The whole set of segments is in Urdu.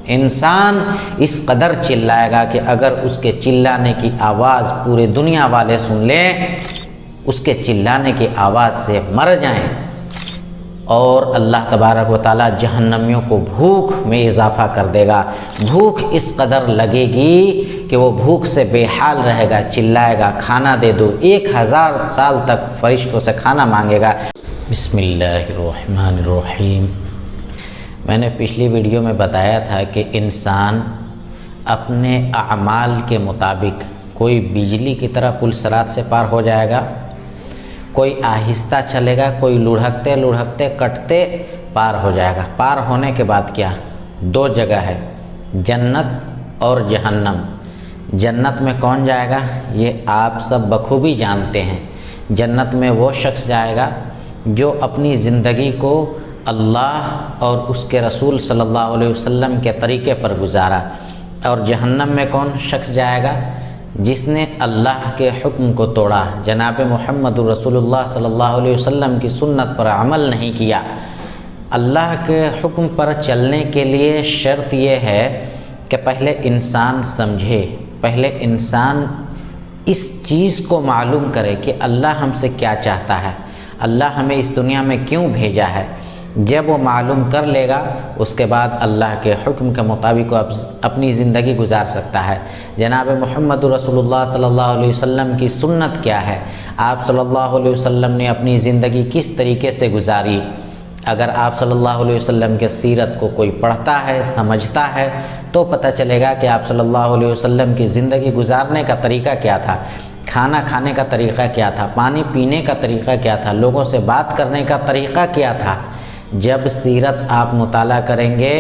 انسان اس قدر چلائے گا کہ اگر اس کے چلانے کی آواز پورے دنیا والے سن لیں، اس کے چلانے کی آواز سے مر جائیں، اور اللہ تبارک و تعالیٰ جہنمیوں کو بھوک میں اضافہ کر دے گا۔ بھوک اس قدر لگے گی کہ وہ بھوک سے بے حال رہے گا، چلائے گا کھانا دے دو، 1000 سال تک فرشتوں سے کھانا مانگے گا۔ بسم اللہ الرحمن الرحیم۔ میں نے پچھلی ویڈیو میں بتایا تھا کہ انسان اپنے اعمال کے مطابق کوئی بجلی کی طرح پل صراط سے پار ہو جائے گا، کوئی آہستہ چلے گا، کوئی لڑھکتے لڑھکتے کٹتے پار ہو جائے گا۔ پار ہونے کے بعد کیا؟ 2 جگہ ہے، جنت اور جہنم۔ جنت میں کون جائے گا؟ یہ آپ سب بخوبی جانتے ہیں۔ جنت میں وہ شخص جائے گا جو اپنی زندگی کو اللہ اور اس کے رسول صلی اللہ علیہ وسلم کے طریقے پر گزارا۔ اور جہنم میں کون شخص جائے گا؟ جس نے اللہ کے حکم کو توڑا، جناب محمد رسول اللہ صلی اللہ علیہ وسلم کی سنت پر عمل نہیں کیا۔ اللہ کے حکم پر چلنے کے لیے شرط یہ ہے کہ پہلے انسان سمجھے، پہلے انسان اس چیز کو معلوم کرے کہ اللہ ہم سے کیا چاہتا ہے، اللہ ہمیں اس دنیا میں کیوں بھیجا ہے۔ جب وہ معلوم کر لے گا، اس کے بعد اللہ کے حکم کے مطابق وہ اپنی زندگی گزار سکتا ہے۔ جناب محمد رسول اللہ صلی اللہ علیہ وسلم کی سنت کیا ہے، آپ صلی اللہ علیہ وسلم نے اپنی زندگی کس طریقے سے گزاری۔ اگر آپ صلی اللہ علیہ وسلم کے سیرت کو کوئی پڑھتا ہے، سمجھتا ہے، تو پتہ چلے گا کہ آپ صلی اللہ علیہ وسلم کی زندگی گزارنے کا طریقہ کیا تھا، کھانا کھانے کا طریقہ کیا تھا، پانی پینے کا طریقہ کیا تھا، لوگوں سے بات کرنے کا طریقہ کیا تھا۔ جب سیرت آپ مطالعہ کریں گے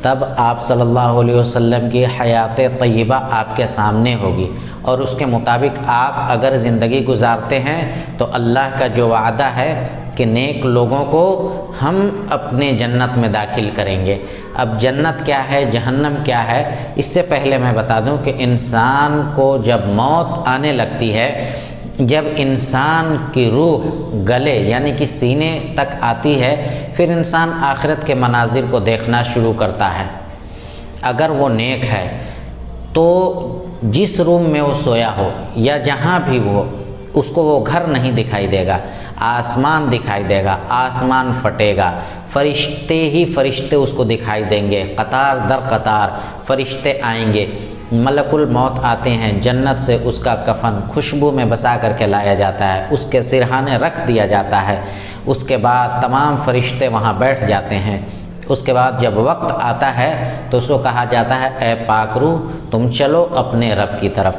تب آپ صلی اللہ علیہ وسلم کی حیات طیبہ آپ کے سامنے ہوگی، اور اس کے مطابق آپ اگر زندگی گزارتے ہیں تو اللہ کا جو وعدہ ہے کہ نیک لوگوں کو ہم اپنے جنت میں داخل کریں گے۔ اب جنت کیا ہے، جہنم کیا ہے، اس سے پہلے میں بتا دوں کہ انسان کو جب موت آنے لگتی ہے، جب انسان کی روح گلے یعنی کہ سینے تک آتی ہے، پھر انسان آخرت کے مناظر کو دیکھنا شروع کرتا ہے۔ اگر وہ نیک ہے تو جس روم میں وہ سویا ہو یا جہاں بھی وہ، اس کو وہ گھر نہیں دکھائی دے گا، آسمان دکھائی دے گا، آسمان پھٹے گا، فرشتے ہی فرشتے اس کو دکھائی دیں گے، قطار در قطار فرشتے آئیں گے، ملک الموت آتے ہیں، جنت سے اس کا کفن خوشبو میں بسا کر کے لایا جاتا ہے، اس کے سرہانے رکھ دیا جاتا ہے۔ اس کے بعد تمام فرشتے وہاں بیٹھ جاتے ہیں۔ اس کے بعد جب وقت آتا ہے تو اس کو کہا جاتا ہے، اے پاک روح تم چلو اپنے رب کی طرف۔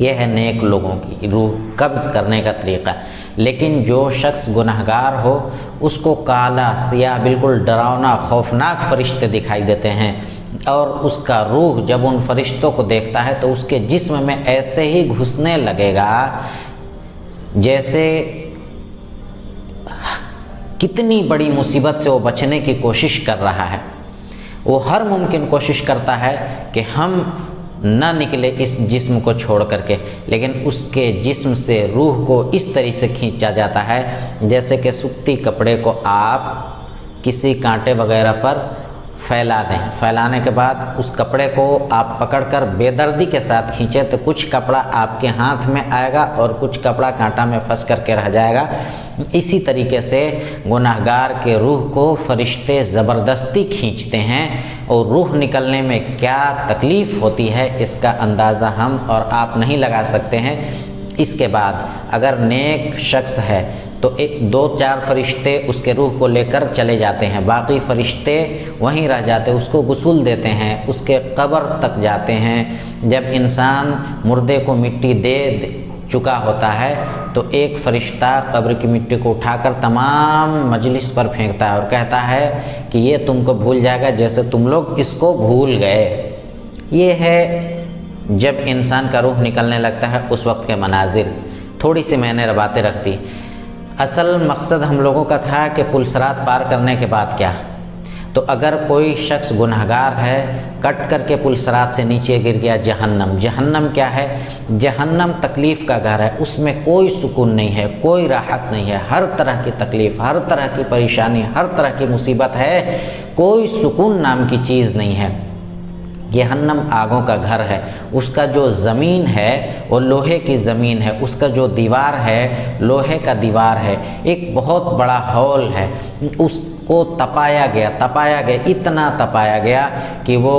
یہ ہے نیک لوگوں کی روح قبض کرنے کا طریقہ۔ لیکن جو شخص گنہگار ہو، اس کو کالا سیاہ بالکل ڈراؤنا خوفناک فرشتے دکھائی دیتے ہیں، اور اس کا روح جب ان فرشتوں کو دیکھتا ہے تو اس کے جسم میں ایسے ہی گھسنے لگے گا جیسے کتنی بڑی مصیبت سے وہ بچنے کی کوشش کر رہا ہے۔ وہ ہر ممکن کوشش کرتا ہے کہ ہم نہ نکلے اس جسم کو چھوڑ کر کے، لیکن اس کے جسم سے روح کو اس طریقے سے کھینچا جاتا ہے جیسے کہ سوتی کپڑے کو آپ کسی کانٹے وغیرہ پر پھیلا دیں، پھیلانے کے بعد اس کپڑے کو آپ پکڑ کر بے دردی کے ساتھ کھینچیں تو کچھ کپڑا آپ کے ہاتھ میں آئے گا اور کچھ کپڑا کانٹا میں پھنس کر کے رہ جائے گا۔ اسی طریقے سے گناہگار کے روح کو فرشتے زبردستی کھینچتے ہیں، اور روح نکلنے میں کیا تکلیف ہوتی ہے اس کا اندازہ ہم اور آپ نہیں لگا سکتے ہیں۔ اس کے بعد اگر نیک شخص ہے تو 2-4 فرشتے اس کے روح کو لے کر چلے جاتے ہیں، باقی فرشتے وہیں رہ جاتے، اس کو غسل دیتے ہیں، اس کے قبر تک جاتے ہیں۔ جب انسان مردے کو مٹی دے چکا ہوتا ہے تو ایک فرشتہ قبر کی مٹی کو اٹھا کر تمام مجلس پر پھینکتا ہے اور کہتا ہے کہ یہ تم کو بھول جائے گا جیسے تم لوگ اس کو بھول گئے۔ یہ ہے جب انسان کا روح نکلنے لگتا ہے اس وقت کے مناظر۔ تھوڑی سی میں نے باتیں رکھ دی۔ اصل مقصد ہم لوگوں کا تھا کہ پل صراط پار کرنے کے بعد کیا؟ تو اگر کوئی شخص گنہگار ہے کٹ کر کے پل صراط سے نیچے گر گیا، جہنم کیا ہے؟ جہنم تکلیف کا گھر ہے، اس میں کوئی سکون نہیں ہے، کوئی راحت نہیں ہے، ہر طرح کی تکلیف، ہر طرح کی پریشانی، ہر طرح کی مصیبت ہے، کوئی سکون نام کی چیز نہیں ہے۔ جہنم آگوں کا گھر ہے، اس کا جو زمین ہے وہ لوہے کی زمین ہے، اس کا جو دیوار ہے لوہے کا دیوار ہے، ایک بہت بڑا ہال ہے، اس کو تپایا گیا، اتنا تپایا گیا کہ وہ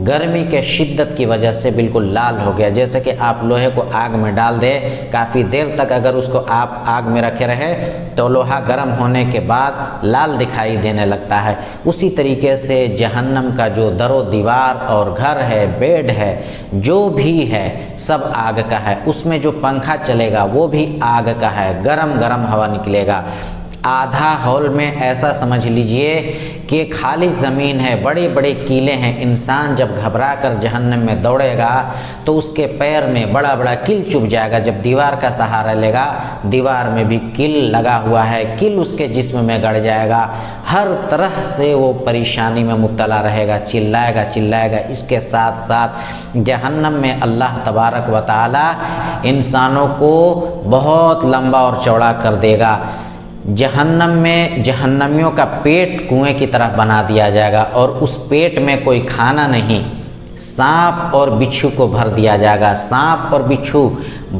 گرمی کے شدت کی وجہ سے بالکل لال ہو گیا۔ جیسے کہ آپ لوہے کو آگ میں ڈال دے، کافی دیر تک اگر اس کو آپ آگ میں رکھے رہے تو لوہا گرم ہونے کے بعد لال دکھائی دینے لگتا ہے۔ اسی طریقے سے جہنم کا جو در و دیوار اور گھر ہے، بیڈ ہے، جو بھی ہے سب آگ کا ہے، اس میں جو پنکھا چلے گا وہ بھی آگ کا ہے، گرم گرم ہوا نکلے گا۔ آدھا ہال میں ایسا سمجھ لیجئے کہ خالی زمین ہے، بڑے بڑے کیلے ہیں، انسان جب گھبرا کر جہنم میں دوڑے گا تو اس کے پیر میں بڑا بڑا کل چبھ جائے گا، جب دیوار کا سہارا لے گا دیوار میں بھی کل لگا ہوا ہے، کل اس کے جسم میں گڑ جائے گا، ہر طرح سے وہ پریشانی میں مبتلا رہے گا، چلائے گا۔ اس کے ساتھ ساتھ جہنم میں اللہ تبارک و تعالی انسانوں کو بہت لمبا اور چوڑا کر دے گا۔ جہنم میں جہنمیوں کا پیٹ کنویں کی طرح بنا دیا جائے گا، اور اس پیٹ میں کوئی کھانا نہیں، سانپ اور بچھو کو بھر دیا جائے گا۔ سانپ اور بچھو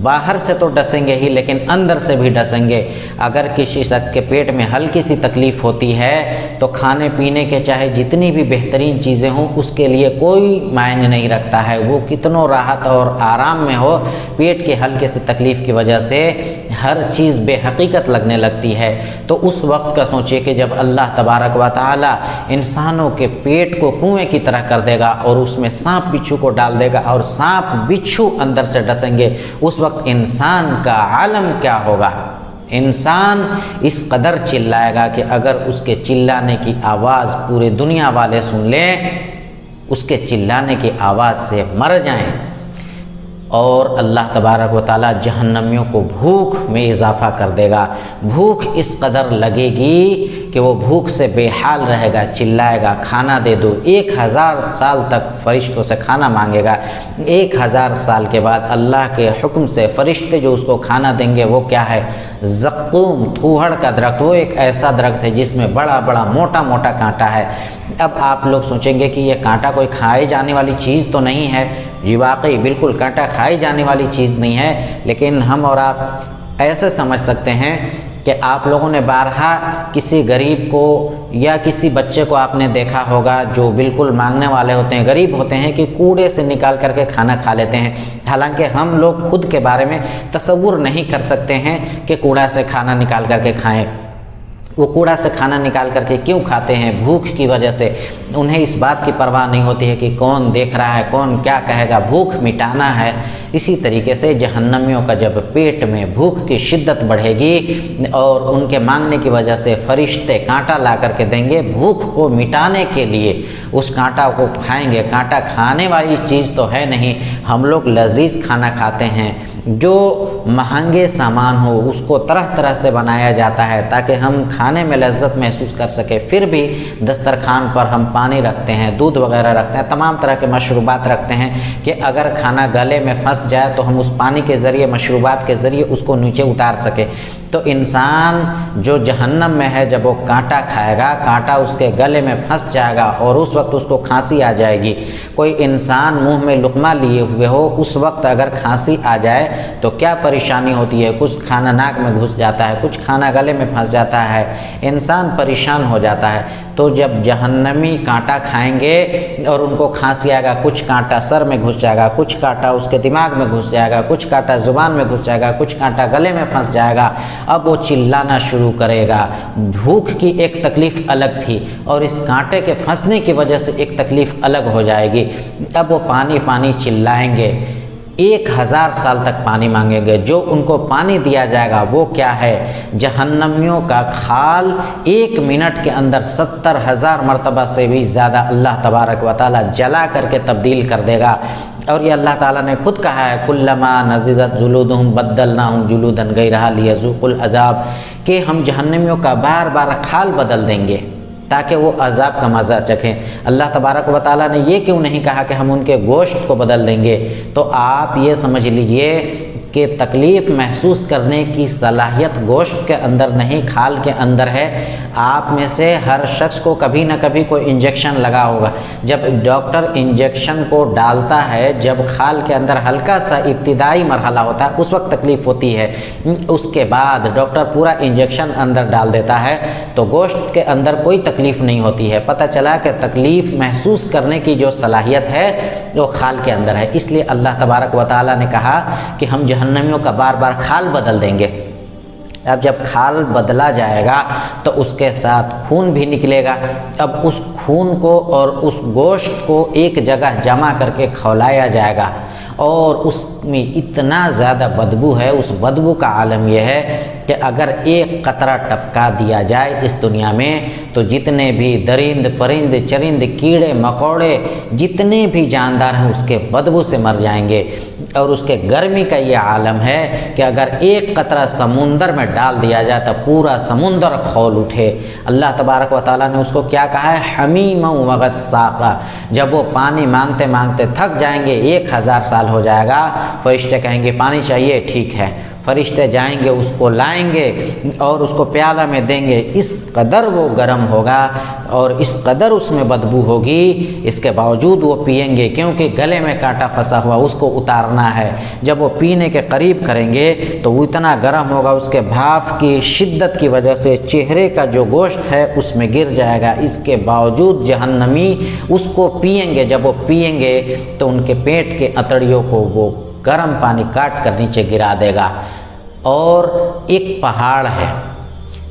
باہر سے تو ڈسیں گے ہی لیکن اندر سے بھی ڈسیں گے۔ اگر کسی شخص کے پیٹ میں ہلکی سی تکلیف ہوتی ہے تو کھانے پینے کے چاہے جتنی بھی بہترین چیزیں ہوں اس کے لیے کوئی معنی نہیں رکھتا ہے، وہ کتنوں راحت اور آرام میں ہو، پیٹ کے ہلکے سے تکلیف کی وجہ سے ہر چیز بے حقیقت لگنے لگتی ہے۔ تو اس وقت کا سوچئے کہ جب اللہ تبارک و تعالی انسانوں کے پیٹ کو کنویں کی طرح کر دے گا اور اس میں سانپ بچھو کو ڈال دے گا اور سانپ بچھو اندر سے ڈسیں گے، اس وقت انسان کا عالم کیا ہوگا؟ انسان اس قدر چلائے گا کہ اگر اس کے چلانے کی آواز پورے دنیا والے سن لیں، اس کے چلانے کی آواز سے مر جائیں۔ اور اللہ تبارک و تعالیٰ جہنمیوں کو بھوک میں اضافہ کر دے گا، بھوک اس قدر لگے گی کہ وہ بھوک سے بے حال رہے گا، چلائے گا کھانا دے دو، 1000 سال تک فرشتوں سے کھانا مانگے گا۔ 1000 سال کے بعد اللہ کے حکم سے فرشتے جو اس کو کھانا دیں گے وہ کیا ہے؟ زقوم، تھوہڑ کا درخت، وہ ایک ایسا درخت ہے جس میں بڑا بڑا موٹا موٹا کانٹا ہے۔ اب آپ لوگ سوچیں گے کہ یہ کانٹا کوئی کھائی جانے والی چیز تو نہیں ہے؟ جی واقعی بالکل کانٹا کھائی جانے والی چیز نہیں ہے، لیکن ہم اور آپ ایسے سمجھ سکتے ہیں کہ آپ لوگوں نے بارہا کسی غریب کو یا کسی بچے کو آپ نے دیکھا ہوگا جو بالکل مانگنے والے ہوتے ہیں، غریب ہوتے ہیں، کہ کوڑے سے نکال کر کے کھانا کھا لیتے ہیں۔ حالانکہ ہم لوگ خود کے بارے میں تصور نہیں کر سکتے ہیں کہ کوڑا سے کھانا نکال کر کے کھائیں۔ وہ کوڑا سے کھانا نکال کر کے کیوں کھاتے ہیں؟ بھوک کی وجہ سے۔ انہیں اس بات کی پرواہ نہیں ہوتی ہے کہ کون دیکھ رہا ہے، کون کیا کہے گا، بھوک مٹانا ہے۔ اسی طریقے سے جہنمیوں کا جب پیٹ میں بھوک کی شدت بڑھے گی اور ان کے مانگنے کی وجہ سے فرشتے کانٹا لا کر کے دیں گے، بھوک کو مٹانے کے لیے اس کانٹا کو کھائیں گے۔ کانٹا کھانے والی چیز تو ہے نہیں، ہم لوگ لذیذ کھانا کھاتے ہیں، جو مہنگے سامان ہو اس کو طرح طرح سے بنایا جاتا ہے تاکہ ہم کھانے میں لذت محسوس کر سکیں۔ پھر بھی دسترخوان پر ہم پانی رکھتے ہیں، دودھ وغیرہ رکھتے ہیں، تمام طرح کے مشروبات رکھتے ہیں کہ اگر کھانا گلے میں پھنس جائے تو ہم اس پانی کے ذریعے، مشروبات کے ذریعے اس کو نیچے اتار سکیں۔ تو انسان جو جہنم میں ہے جب وہ کانٹا کھائے گا، کانٹا اس کے گلے میں پھنس جائے گا اور اس وقت اس کو کھانسی آ جائے گی۔ کوئی انسان منہ میں لقمہ لیے ہوئے ہو، اس وقت اگر کھانسی آ جائے تو کیا پریشانی ہوتی ہے؟ کچھ کھانا ناک میں گھس جاتا ہے، کچھ کھانا گلے میں پھنس جاتا ہے، انسان پریشان ہو جاتا ہے۔ تو جب جہنمی کانٹا کھائیں گے اور ان کو کھانسی آئے گا، کچھ کانٹا سر میں گھس جائے گا، کچھ کانٹا اس کے دماغ میں گھس جائے گا، کچھ کانٹا زبان میں گھس جائے گا، کچھ کانٹا گلے میں پھنس جائے گا، اب وہ چلانا شروع کرے گا۔ بھوک کی ایک تکلیف الگ تھی اور اس کانٹے کے پھنسنے کی وجہ سے ایک تکلیف الگ ہو جائے گی۔ اب وہ پانی پانی چلائیں گے، 1000 سال تک پانی مانگیں گے۔ جو ان کو پانی دیا جائے گا وہ کیا ہے؟ جہنمیوں کا کھال 1 منٹ کے اندر 70,000 مرتبہ سے بھی زیادہ اللہ تبارک و تعالی جلا کر کے تبدیل کر دے گا۔ اور یہ اللہ تعالیٰ نے خود کہا ہے کلما نضجت جلودہم بدلناہم جلودا غیرہا لیذوقوا العذاب، کہ ہم جہنمیوں کا بار بار کھال بدل دیں گے، تاکہ وہ عذاب کا مزہ چکھیں۔ اللہ تبارک و تعالیٰ نے یہ کیوں نہیں کہا کہ ہم ان کے گوشت کو بدل دیں گے؟ تو آپ یہ سمجھ لیجئے کہ تکلیف محسوس کرنے کی صلاحیت گوشت کے اندر نہیں، کھال کے اندر ہے۔ آپ میں سے ہر شخص کو کبھی نہ کبھی کوئی انجیکشن لگا ہوگا۔ جب ڈاکٹر انجیکشن کو ڈالتا ہے، جب کھال کے اندر ہلکا سا ابتدائی مرحلہ ہوتا ہے اس وقت تکلیف ہوتی ہے، اس کے بعد ڈاکٹر پورا انجیکشن اندر ڈال دیتا ہے تو گوشت کے اندر کوئی تکلیف نہیں ہوتی ہے۔ پتہ چلا کہ تکلیف محسوس کرنے کی جو صلاحیت ہے وہ کھال کے اندر ہے۔ اس لیے اللہ تبارک و تعالیٰ نے کہا کہ ہم جہنمیوں کا بار بار کھال بدل دیں گے۔ اب جب کھال بدلا جائے گا تو اس کے ساتھ خون بھی نکلے گا۔ اب اس خون کو اور اس گوشت کو ایک جگہ جمع کر کے کھولایا جائے گا، اور اس میں اتنا زیادہ بدبو ہے، اس بدبو کا عالم یہ ہے کہ اگر ایک قطرہ ٹپکا دیا جائے اس دنیا میں تو جتنے بھی درند پرند چرند کیڑے مکوڑے جتنے بھی جاندار ہیں اس کے بدبو سے مر جائیں گے۔ اور اس کے گرمی کا یہ عالم ہے کہ اگر ایک قطرہ سمندر میں ڈال دیا جائے تو پورا سمندر کھول اٹھے۔ اللہ تبارک و تعالیٰ نے اس کو کیا کہا ہے؟ حمیما وغساقا۔ جب وہ پانی مانگتے مانگتے تھک جائیں گے، 1000 سال ہو جائے گا، فرشتے کہیں گے پانی چاہیے، ٹھیک ہے، فرشتے جائیں گے اس کو لائیں گے اور اس کو پیالہ میں دیں گے۔ اس قدر وہ گرم ہوگا اور اس قدر اس میں بدبو ہوگی، اس کے باوجود وہ پئیں گے کیونکہ گلے میں کانٹا پھنسا ہوا، اس کو اتارنا ہے۔ جب وہ پینے کے قریب کریں گے تو وہ اتنا گرم ہوگا، اس کے بھاپ کی شدت کی وجہ سے چہرے کا جو گوشت ہے اس میں گر جائے گا۔ اس کے باوجود جہنمی اس کو پئیں گے۔ جب وہ پئیں گے تو ان کے پیٹ کے اتڑیوں کو وہ گرم پانی کاٹ کر نیچے گرا دے گا۔ اور ایک پہاڑ ہے،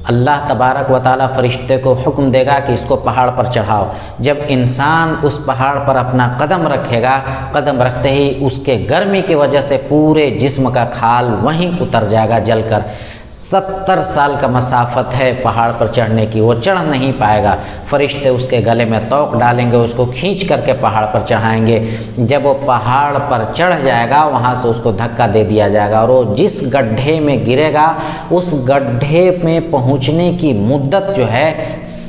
اللہ تبارک و تعالیٰ فرشتے کو حکم دے گا کہ اس کو پہاڑ پر چڑھاؤ۔ جب انسان اس پہاڑ پر اپنا قدم رکھے گا، قدم رکھتے ہی اس کے گرمی کی وجہ سے پورے جسم کا کھال وہیں اتر جائے گا جل کر۔ 70 سال کا مسافت ہے پہاڑ پر چڑھنے کی، وہ چڑھ نہیں پائے گا۔ فرشتے اس کے گلے میں توق ڈالیں گے، اس کو کھینچ کر کے پہاڑ پر چڑھائیں گے۔ جب وہ پہاڑ پر چڑھ جائے گا وہاں سے اس کو دھکا دے دیا جائے گا اور وہ جس گڈھے میں گرے گا اس گڈھے میں پہنچنے کی مدت جو ہے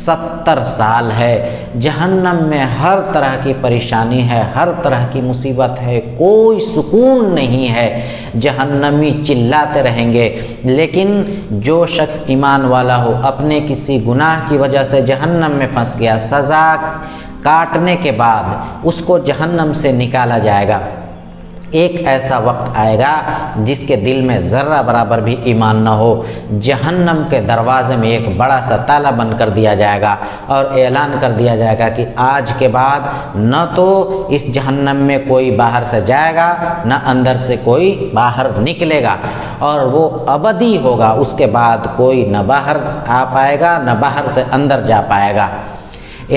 70 سال ہے۔ جہنم میں ہر طرح کی پریشانی ہے، ہر طرح کی مصیبت ہے، کوئی سکون نہیں ہے۔ جہنمی چلاتے رہیں گے، لیکن جو شخص ایمان والا ہو، اپنے کسی گناہ کی وجہ سے جہنم میں پھنس گیا، سزا کاٹنے کے بعد اس کو جہنم سے نکالا جائے گا۔ ایک ایسا وقت آئے گا جس کے دل میں ذرہ برابر بھی ایمان نہ ہو، جہنم کے دروازے میں ایک بڑا سا تالا بند کر دیا جائے گا اور اعلان کر دیا جائے گا کہ آج کے بعد نہ تو اس جہنم میں کوئی باہر سے جائے گا نہ اندر سے کوئی باہر نکلے گا، اور وہ ابدی ہوگا۔ اس کے بعد کوئی نہ باہر آ پائے گا نہ باہر سے اندر جا پائے گا۔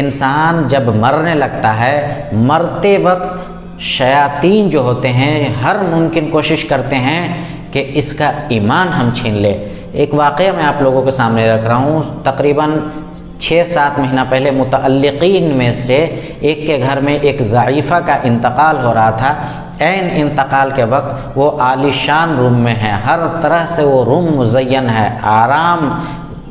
انسان جب مرنے لگتا ہے، مرتے وقت شیاطین جو ہوتے ہیں ہر ممکن کوشش کرتے ہیں کہ اس کا ایمان ہم چھین لیں۔ ایک واقعہ میں آپ لوگوں کے سامنے رکھ رہا ہوں۔ تقریباً 6-7 مہینہ پہلے متعلقین میں سے ایک کے گھر میں ایک ضعیفہ کا انتقال ہو رہا تھا۔ عین انتقال کے وقت وہ عالی شان روم میں ہے، ہر طرح سے وہ روم مزین ہے، آرام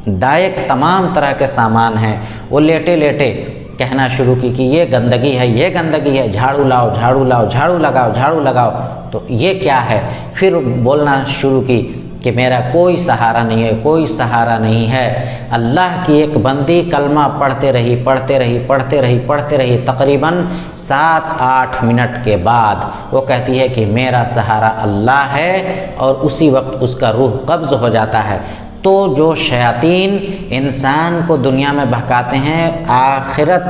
دائق تمام طرح کے سامان ہیں۔ وہ لیٹے لیٹے کہنا شروع کی کہ یہ گندگی ہے، یہ گندگی ہے، جھاڑو لاؤ، جھاڑو لاؤ، جھاڑو لگاؤ، جھاڑو لگاؤ۔ تو یہ کیا ہے؟ پھر بولنا شروع کی کہ میرا کوئی سہارا نہیں ہے، کوئی سہارا نہیں ہے۔ اللہ کی ایک بندی کلمہ پڑھتے رہی پڑھتے رہی پڑھتے رہی پڑھتے رہی، تقریباً 7-8 منٹ کے بعد وہ کہتی ہے کہ میرا سہارا اللہ ہے، اور اسی وقت اس کا روح قبض ہو جاتا ہے۔ تو جو شیاطین انسان کو دنیا میں بہکاتے ہیں، آخرت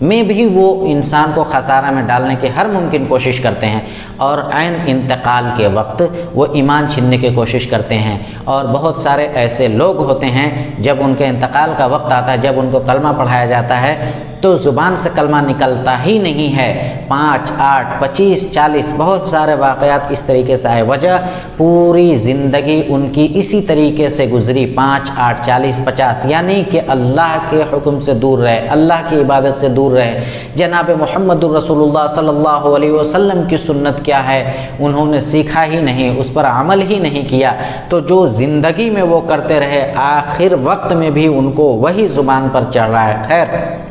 میں بھی وہ انسان کو خسارہ میں ڈالنے کی ہر ممکن کوشش کرتے ہیں، اور عین انتقال کے وقت وہ ایمان چھیننے کی کوشش کرتے ہیں۔ اور بہت سارے ایسے لوگ ہوتے ہیں جب ان کے انتقال کا وقت آتا ہے، جب ان کو کلمہ پڑھایا جاتا ہے تو زبان سے کلمہ نکلتا ہی نہیں ہے۔ 5، 8، 25، 40 بہت سارے واقعات اس طریقے سے آئے، وجہ پوری زندگی ان کی اسی طریقے سے گزری، 5، 8، 40، 50، یعنی کہ اللہ کے حکم سے دور رہے، اللہ کی عبادت سے دور رہے۔ جناب محمد الرسول اللہ صلی اللہ علیہ وسلم کی سنت کیا ہے انہوں نے سیکھا ہی نہیں، اس پر عمل ہی نہیں کیا، تو جو زندگی میں وہ کرتے رہے آخر وقت میں بھی ان کو وہی زبان پر چڑھ رہا ہے۔ خیر،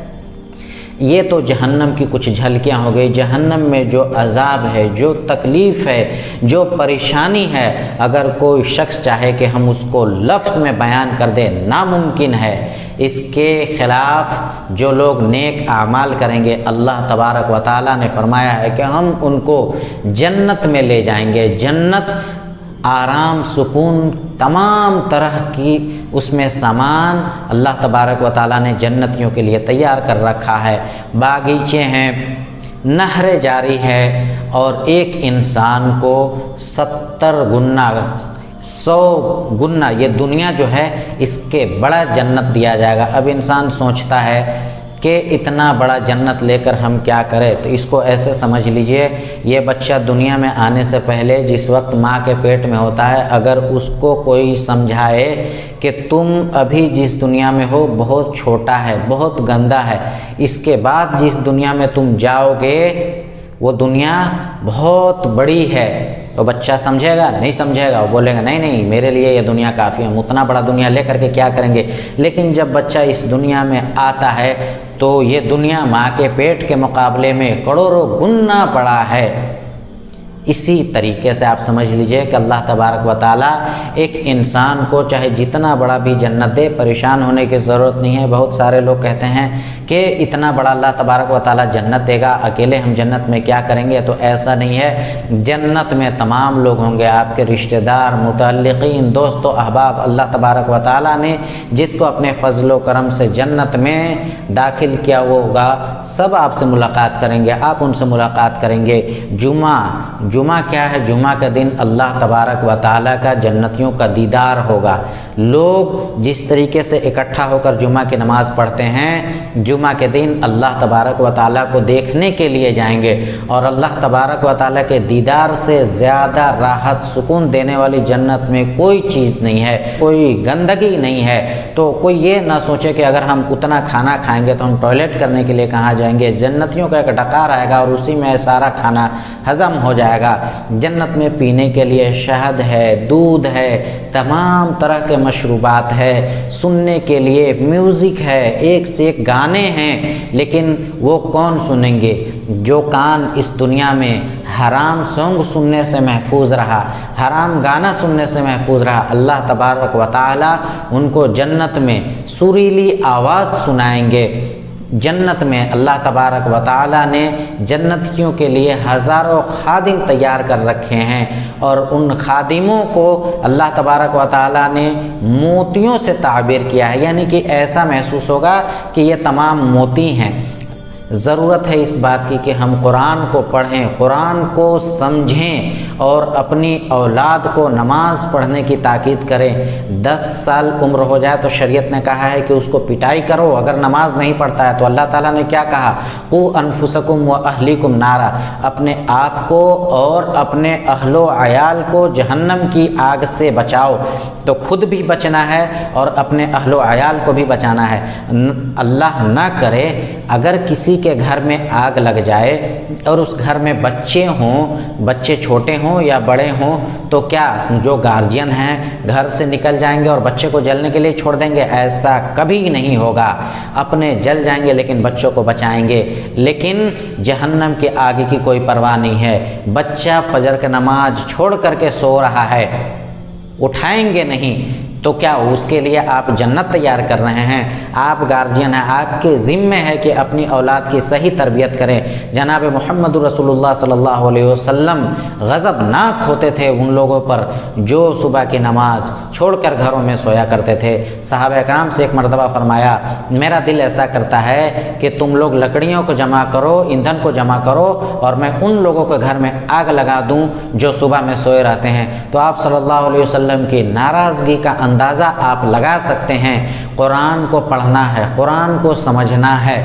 یہ تو جہنم کی کچھ جھلکیاں ہو گئی۔ جہنم میں جو عذاب ہے، جو تکلیف ہے، جو پریشانی ہے، اگر کوئی شخص چاہے کہ ہم اس کو لفظ میں بیان کر دیں ناممکن ہے۔ اس کے خلاف جو لوگ نیک اعمال کریں گے اللہ تبارک و تعالیٰ نے فرمایا ہے کہ ہم ان کو جنت میں لے جائیں گے۔ جنت آرام، سکون، تمام طرح کی اس میں سامان اللہ تبارک و تعالیٰ نے جنتیوں کے لیے تیار کر رکھا ہے۔ باغیچے ہیں، نہریں جاری ہے، اور ایک انسان کو 70 گنا 100 گنا یہ دنیا جو ہے اس کے بڑا جنت دیا جائے گا۔ اب انسان سوچتا ہے کہ اتنا بڑا جنت لے کر ہم کیا کریں، تو اس کو ایسے سمجھ لیجئے، یہ بچہ دنیا میں آنے سے پہلے جس وقت ماں کے پیٹ میں ہوتا ہے، اگر اس کو کوئی سمجھائے کہ تم ابھی جس دنیا میں ہو بہت چھوٹا ہے، بہت گندا ہے، اس کے بعد جس دنیا میں تم جاؤ گے وہ دنیا بہت بڑی ہے، تو بچہ سمجھے گا؟ نہیں سمجھے گا، وہ بولے گا نہیں نہیں میرے لیے یہ دنیا کافی ہے، ہم اتنا بڑا دنیا لے کر کے کیا کریں گے۔ لیکن جب بچہ اس دنیا میں آتا ہے تو یہ دنیا ماں کے پیٹ کے مقابلے میں کروڑوں گنا بڑا ہے۔ اسی طریقے سے آپ سمجھ لیجئے کہ اللہ تبارک و تعالیٰ ایک انسان کو چاہے جتنا بڑا بھی جنت دے، پریشان ہونے کی ضرورت نہیں ہے۔ بہت سارے لوگ کہتے ہیں کہ اتنا بڑا اللہ تبارک و تعالیٰ جنت دے گا، اکیلے ہم جنت میں کیا کریں گے؟ تو ایسا نہیں ہے، جنت میں تمام لوگ ہوں گے، آپ کے رشتہ دار، متعلقین، دوست و احباب۔ اللہ تبارک و تعالیٰ نے جس کو اپنے فضل و کرم سے جنت میں داخل کیا ہوگا، سب آپ سے ملاقات کریں گے، آپ ان سے ملاقات کریں گے۔ جمعہ کیا ہے؟ جمعہ کا دن اللہ تبارک و تعالیٰ کا جنتیوں کا دیدار ہوگا۔ لوگ جس طریقے سے اکٹھا ہو کر جمعہ کی نماز پڑھتے ہیں، جمعہ کے دن اللہ تبارک و تعالیٰ کو دیکھنے کے لیے جائیں گے، اور اللہ تبارک و تعالیٰ کے دیدار سے زیادہ راحت، سکون دینے والی جنت میں کوئی چیز نہیں ہے، کوئی گندگی نہیں ہے۔ تو کوئی یہ نہ سوچے کہ اگر ہم اتنا کھانا کھائیں گے تو ہم ٹوائلٹ کرنے کے لیے کہاں جائیں گے۔ جنتیوں کا ایک ڈکار آئے گا اور اسی میں سارا کھانا ہضم ہو جائے گا۔ جنت میں پینے کے لیے شہد ہے، دودھ ہے، تمام طرح کے مشروبات ہے، سننے کے لیے میوزک ہے، ایک سے ایک گانے ہیں، لیکن وہ کون سنیں گے؟ جو کان اس دنیا میں حرام سونگ سننے سے محفوظ رہا، حرام گانا سننے سے محفوظ رہا، اللہ تبارک و تعالیٰ ان کو جنت میں سریلی آواز سنائیں گے۔ جنت میں اللہ تبارک و تعالیٰ نے جنتیوں کے لیے ہزاروں خادم تیار کر رکھے ہیں، اور ان خادموں کو اللہ تبارک و تعالیٰ نے موتیوں سے تعبیر کیا ہے، یعنی کہ ایسا محسوس ہوگا کہ یہ تمام موتی ہیں۔ ضرورت ہے اس بات کی کہ ہم قرآن کو پڑھیں، قرآن کو سمجھیں، اور اپنی اولاد کو نماز پڑھنے کی تاکید کریں۔ 10 سال عمر ہو جائے تو شریعت نے کہا ہے کہ اس کو پٹائی کرو اگر نماز نہیں پڑھتا ہے، تو اللہ تعالیٰ نے کیا کہا؟ قوا انفسکم واہلیکم نارا، اپنے آپ کو اور اپنے اہل و عیال کو جہنم کی آگ سے بچاؤ۔ تو خود بھی بچنا ہے اور اپنے اہل و عیال کو بھی بچانا ہے۔ اللہ نہ کرے اگر کسی کے گھر میں آگ لگ جائے اور اس گھر میں بچے ہوں، بچے چھوٹے ہوں یا بڑے ہوں، تو کیا جو گارجین ہیں گھر سے نکل جائیں گے اور بچے کو جلنے کے لیے چھوڑ دیں گے؟ ایسا کبھی نہیں ہوگا، اپنے جل جائیں گے لیکن بچوں کو بچائیں گے۔ لیکن جہنم کے آگ کی کوئی پرواہ نہیں ہے۔ بچہ فجر کی نماز چھوڑ کر کے سو رہا ہے، اٹھائیں گے نہیں، تو کیا اس کے لیے آپ جنت تیار کر رہے ہیں؟ آپ گارجین ہیں، آپ کے ذمہ ہے کہ اپنی اولاد کی صحیح تربیت کریں۔ جناب محمد رسول اللہ صلی اللہ علیہ وسلم غضبناک ہوتے تھے ان لوگوں پر جو صبح کی نماز چھوڑ کر گھروں میں سویا کرتے تھے۔ صحابہ کرام سے ایک مرتبہ فرمایا، میرا دل ایسا کرتا ہے کہ تم لوگ لکڑیوں کو جمع کرو، ایندھن کو جمع کرو، اور میں ان لوگوں کے گھر میں آگ لگا دوں جو صبح میں سوئے رہتے ہیں۔ تو آپ صلی اللہ علیہ وسلم کی ناراضگی کا اندازہ آپ لگا سکتے ہیں۔ قرآن کو پڑھنا ہے، قرآن کو سمجھنا ہے،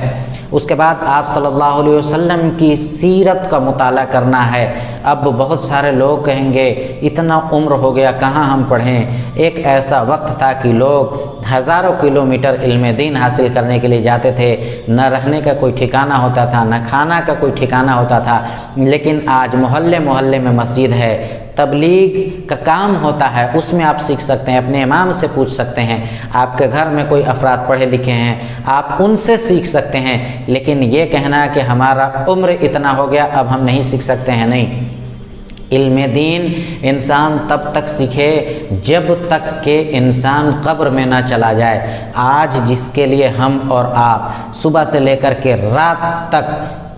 اس کے بعد آپ صلی اللہ علیہ وسلم کی سیرت کا مطالعہ کرنا ہے۔ اب بہت سارے لوگ کہیں گے اتنا عمر ہو گیا کہاں ہم پڑھیں۔ ایک ایسا وقت تھا کہ لوگ ہزاروں کلومیٹر علم دین حاصل کرنے کے لیے جاتے تھے، نہ رہنے کا کوئی ٹھکانہ ہوتا تھا، نہ کھانا کا کوئی ٹھکانہ ہوتا تھا، لیکن آج محلے محلے میں مسجد ہے، تبلیغ کا کام ہوتا ہے، اس میں آپ سیکھ سکتے ہیں، اپنے امام سے پوچھ سکتے ہیں، آپ کے گھر میں کوئی افراد پڑھے لکھے ہیں آپ ان سے سیکھ سکتے ہیں۔ لیکن یہ کہنا کہ ہمارا عمر اتنا ہو گیا اب ہم نہیں سیکھ سکتے ہیں، نہیں۔ علم دین انسان تب تک سیکھے جب تک کہ انسان قبر میں نہ چلا جائے۔ آج جس کے لیے ہم اور آپ صبح سے لے کر کے رات تک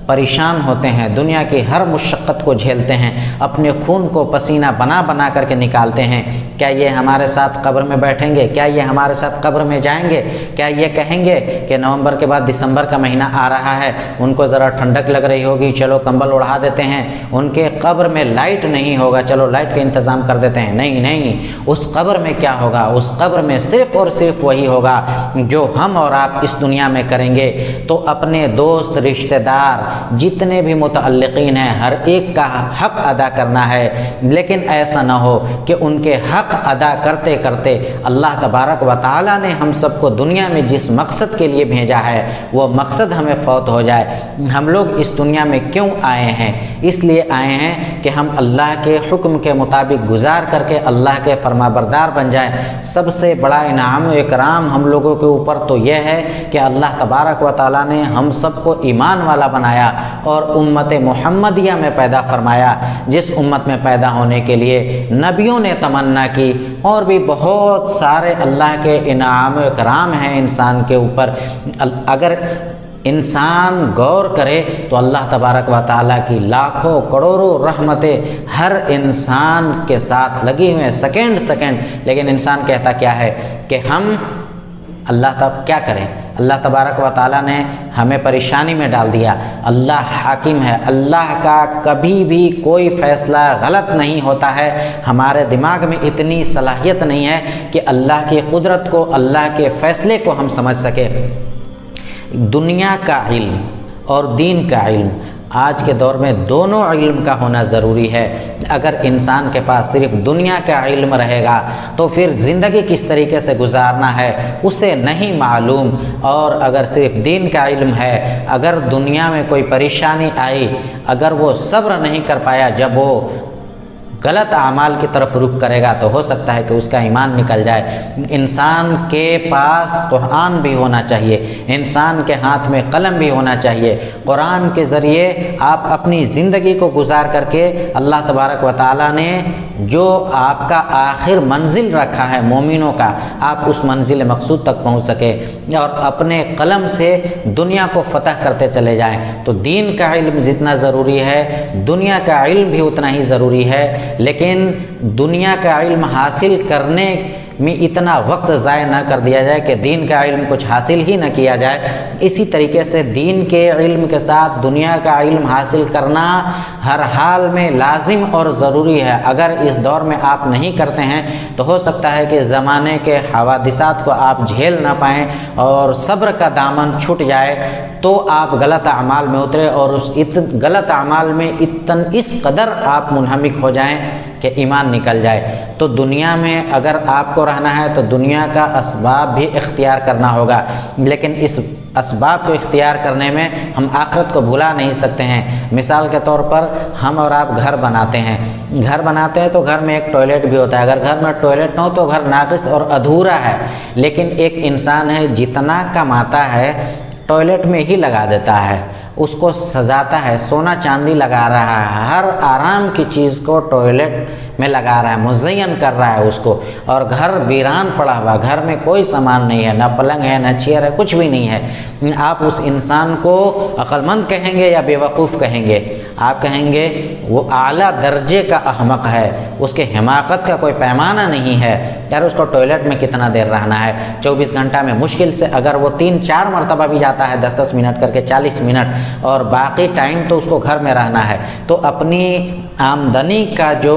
پریشان ہوتے ہیں، دنیا کی ہر مشقت کو جھیلتے ہیں، اپنے خون کو پسینہ بنا بنا کر کے نکالتے ہیں، کیا یہ ہمارے ساتھ قبر میں بیٹھیں گے؟ کیا یہ ہمارے ساتھ قبر میں جائیں گے؟ کیا یہ کہیں گے کہ نومبر کے بعد دسمبر کا مہینہ آ رہا ہے، ان کو ذرا ٹھنڈک لگ رہی ہوگی، چلو کمبل اڑا دیتے ہیں، ان کے قبر میں لائٹ نہیں ہوگا، چلو لائٹ کا انتظام کر دیتے ہیں؟ نہیں نہیں، اس قبر میں کیا ہوگا؟ اس قبر میں صرف اور صرف وہی ہوگا جو ہم اور آپ اس دنیا میں کریں گے۔ تو اپنے دوست، رشتہ دار، جتنے بھی متعلقین ہیں، ہر ایک کا حق ادا کرنا ہے، لیکن ایسا نہ ہو کہ ان کے حق ادا کرتے کرتے اللہ تبارک و تعالیٰ نے ہم سب کو دنیا میں جس مقصد کے لیے بھیجا ہے وہ مقصد ہمیں فوت ہو جائے۔ ہم لوگ اس دنیا میں کیوں آئے ہیں؟ اس لیے آئے ہیں کہ ہم اللہ کے حکم کے مطابق گزار کر کے اللہ کے فرما بردار بن جائیں۔ سب سے بڑا انعام و اکرام ہم لوگوں کے اوپر تو یہ ہے کہ اللہ تبارک و تعالیٰ نے ہم سب کو ایمان والا بنایا اور امت محمدیہ میں پیدا فرمایا، جس امت میں پیدا ہونے کے لیے نبیوں نے تمنا کی، اور بھی بہت سارے اللہ کے انعام و اکرام ہیں انسان کے اوپر۔ اگر انسان غور کرے تو اللہ تبارک و تعالیٰ کی لاکھوں کروڑوں رحمتیں ہر انسان کے ساتھ لگی ہوئے ہیں، سیکنڈ سیکنڈ۔ لیکن انسان کہتا کیا ہے کہ ہم اللہ تب کیا کریں؟ اللہ تبارک و تعالیٰ نے ہمیں پریشانی میں ڈال دیا۔ اللہ حاکم ہے، اللہ کا کبھی بھی کوئی فیصلہ غلط نہیں ہوتا ہے۔ ہمارے دماغ میں اتنی صلاحیت نہیں ہے کہ اللہ کی قدرت کو، اللہ کے فیصلے کو ہم سمجھ سکے۔ دنیا کا علم اور دین کا علم، آج کے دور میں دونوں علم کا ہونا ضروری ہے۔ اگر انسان کے پاس صرف دنیا کا علم رہے گا تو پھر زندگی کس طریقے سے گزارنا ہے اسے نہیں معلوم، اور اگر صرف دین کا علم ہے، اگر دنیا میں کوئی پریشانی آئی، اگر وہ صبر نہیں کر پایا، جب وہ غلط اعمال کی طرف رخ کرے گا تو ہو سکتا ہے کہ اس کا ایمان نکل جائے۔ انسان کے پاس قرآن بھی ہونا چاہیے، انسان کے ہاتھ میں قلم بھی ہونا چاہیے۔ قرآن کے ذریعے آپ اپنی زندگی کو گزار کر کے اللہ تبارک و تعالیٰ نے جو آپ کا آخر منزل رکھا ہے مومنوں کا، آپ اس منزل مقصود تک پہنچ سکے اور اپنے قلم سے دنیا کو فتح کرتے چلے جائیں۔ تو دین کا علم جتنا ضروری ہے، دنیا کا علم بھی اتنا ہی ضروری ہے، لیکن دنیا کا علم حاصل کرنے میں اتنا وقت ضائع نہ کر دیا جائے کہ دین کا علم کچھ حاصل ہی نہ کیا جائے۔ اسی طریقے سے دین کے علم کے ساتھ دنیا کا علم حاصل کرنا ہر حال میں لازم اور ضروری ہے۔ اگر اس دور میں آپ نہیں کرتے ہیں تو ہو سکتا ہے کہ زمانے کے حوادثات کو آپ جھیل نہ پائیں اور صبر کا دامن چھوٹ جائے، تو آپ غلط اعمال میں اترے اور اس غلط اعمال میں اس قدر آپ منہمک ہو جائیں کہ ایمان نکل جائے۔ تو دنیا میں اگر آپ کو رہنا ہے تو دنیا کا اسباب بھی اختیار کرنا ہوگا، لیکن اس اسباب کو اختیار کرنے میں ہم آخرت کو بھلا نہیں سکتے ہیں۔ مثال کے طور پر ہم اور آپ گھر بناتے ہیں، تو گھر میں ایک ٹوائلٹ بھی ہوتا ہے۔ اگر گھر میں ٹوائلٹ نہ ہو تو گھر ناقص اور ادھورا ہے۔ لیکن ایک انسان ہے جتنا کماتا ہے ٹوائلٹ میں ہی لگا دیتا ہے، اس کو سجاتا ہے، سونا چاندی لگا رہا ہے، ہر آرام کی چیز کو ٹوائلٹ میں لگا رہا ہے، مزین کر رہا ہے اس کو، اور گھر ویران پڑا ہوا، گھر میں کوئی سامان نہیں ہے، نہ پلنگ ہے، نہ چیئر ہے، کچھ بھی نہیں ہے۔ آپ اس انسان کو عقل مند کہیں گے یا بیوقوف کہیں گے؟ آپ کہیں گے وہ اعلیٰ درجے کا احمق ہے، اس کے حماقت کا کوئی پیمانہ نہیں ہے۔ یار اس کو ٹوائلٹ میں کتنا دیر رہنا ہے؟ 24 گھنٹہ میں مشکل سے اگر وہ 3-4 مرتبہ بھی جاتا ہے 10-10 منٹ کر کے 40 منٹ، اور باقی ٹائم تو اس کو گھر میں رہنا ہے۔ تو اپنی آمدنی کا جو